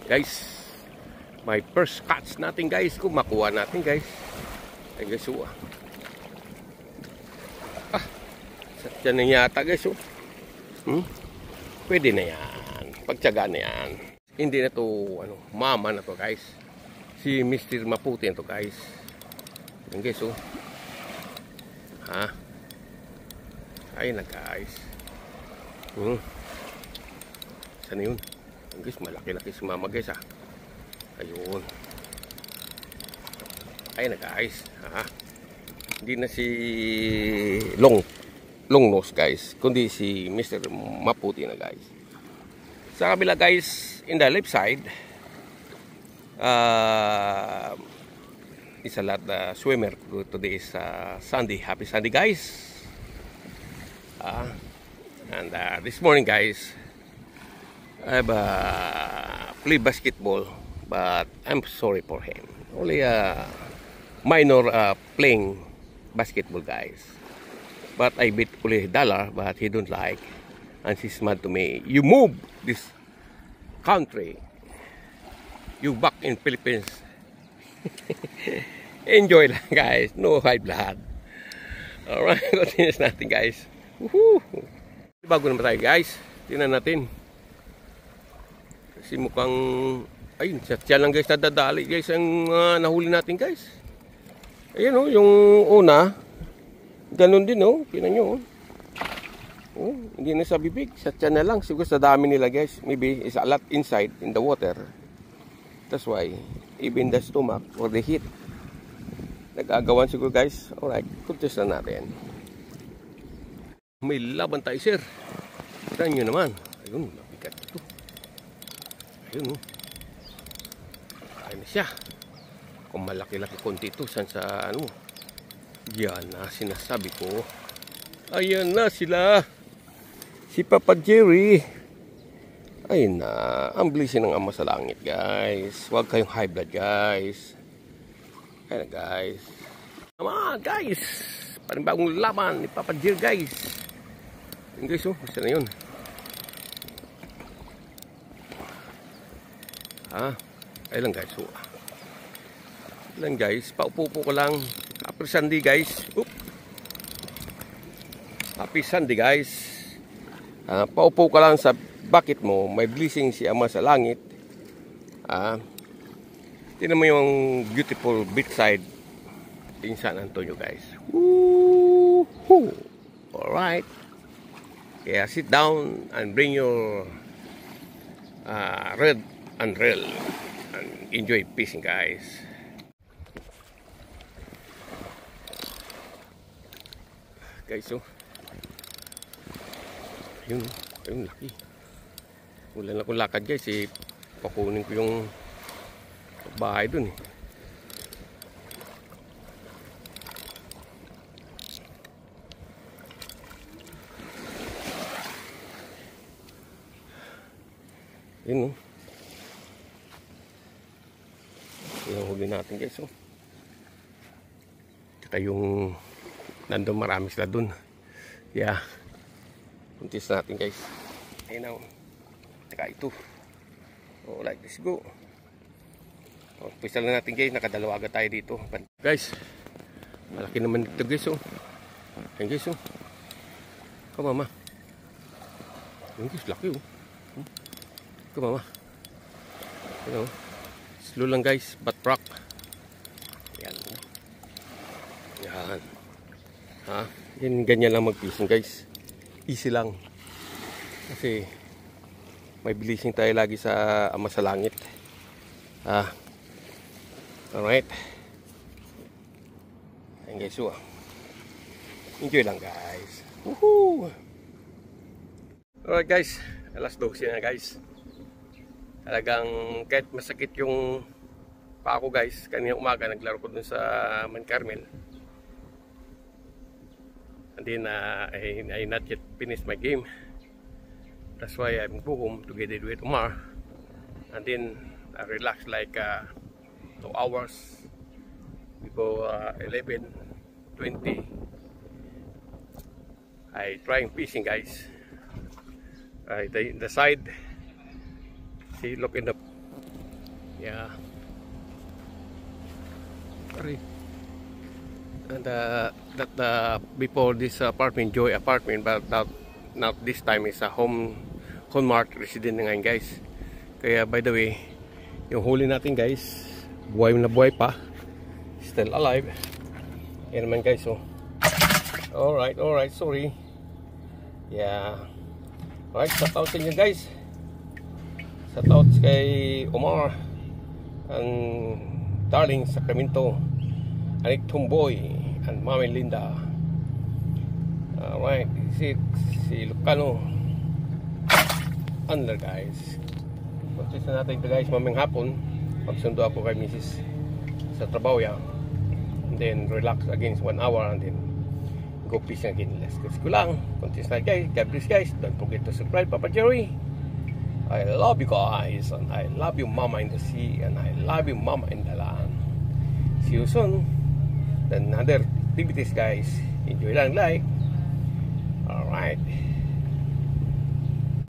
Guys, my first catch natin guys. Kung makuha natin guys. Ay guys, satya na yata guys. Pwede na yan. Pagtyaga na yan. Hindi na to, mama na to guys. Si Mr. Maputi na to guys. Yan guys, Ayun na guys. Saan yun? Guys, malaki-laki si mama guys Ayun. Ayun na guys. Hindi na si long nose guys, kundi si Mr. Maputi na guys. Sa kabila guys, in the left side, is a lot swimmer. Today is Sunday. Happy Sunday guys. And this morning guys, I have play basketball, but I'm sorry for him. Only minor playing basketball guys. But I bet only $1, but he don't like, and he's mad to me. You move this country. You back in Philippines. Enjoy lang guys. No high blood. Alright, continuous natin guys. Bago naman tayo guys. Tingnan natin. Kasi mukhang, ayun, siya lang guys nadadali guys ang nahuli natin guys. Ayun yung una, ganun din tingnan nyo hindi na sa bibig, siya na lang. Siguro sa dami nila guys, maybe is a lot inside in the water. That's why, even the stomach or the heat, nag-agawan siguro guys. Alright, contest na natin. May laban tayo sir. Tignan nyo naman. Ayun, mabigat ito. Ayun Ayun na siya. Kung malaki-laki konti ito, saan sa yan na sinasabi ko. Ayan na sila. Si Papa Jerry. Ayun na. Ang blessing ng Ama sa Langit guys. Huwag kayong high blood guys. Ayun na guys. Come on guys. Panibagong laban ni Papa Jerry guys. Ayun guys basta na yun. Ayun lang guys lang guys, paupo ko lang. Happy Sunday guys. Happy Sunday guys. Paupo ka lang sa bucket mo. May blessing si Ama sa Langit. Tingnan mo yung beautiful beachside in San Antonio guys. Alright. Kaya sit down and bring your red and reel and enjoy fishing guys. Guys ayun laki. Wala na akong lakad guys pakunin ko yung bahay dun yun yung huli natin guys tsaka yung nandun marami sila dun kuntis natin guys ayun tsaka ito alright, let's go. Pwesta lang natin guys, nakadalawa agad tayo dito guys. Malaki naman dito guys ayun guys kamama ayun guys, laki kamama slow lang guys, but rock yan yan ganyan lang mag-fishing guys, easy lang kasi may blessing tayo lagi sa Ama sa Langit. Alright ayun guys enjoy lang guys. Alright guys, alas 12 na guys. Talagang kahit masakit yung pa ako guys, kanina umaga naglaro ko dun sa Man Carmel, and then I not yet finished my game. That's why I'm go home to get it with Omar, and then I relax like 2 hours. We go 11:20. I trying fishing guys. The side, see, look in the Yeah. Sorry. And before this apartment, Joy apartment, but not this time is a Home-Mart resident na ngayon, guys. Kaya by the way, yung huli natin, guys, buhay na buhay pa, still alive. Yan naman, guys. Oh. Alright, sorry. Yeah. Alright, shout out sa inyo, guys. Shout out kay Omar and Darling Sacramento, Anik Tumboy and Mami Linda. Alright, si Lucano Under, guys. Practice na natin ito, guys, maming hapon. Pagsundo ako kay Mrs. sa trabaho yan. And then relax again 1 hour and then go fishing again. Let's go lang. Practice na, guys. God bless, guys. Don't forget to subscribe, Papa Jerry. I love you, guys, and I love you, Mama in the sea, and I love you, Mama in the land. See you soon. Then other activities, guys. Enjoy lang, like. Alright.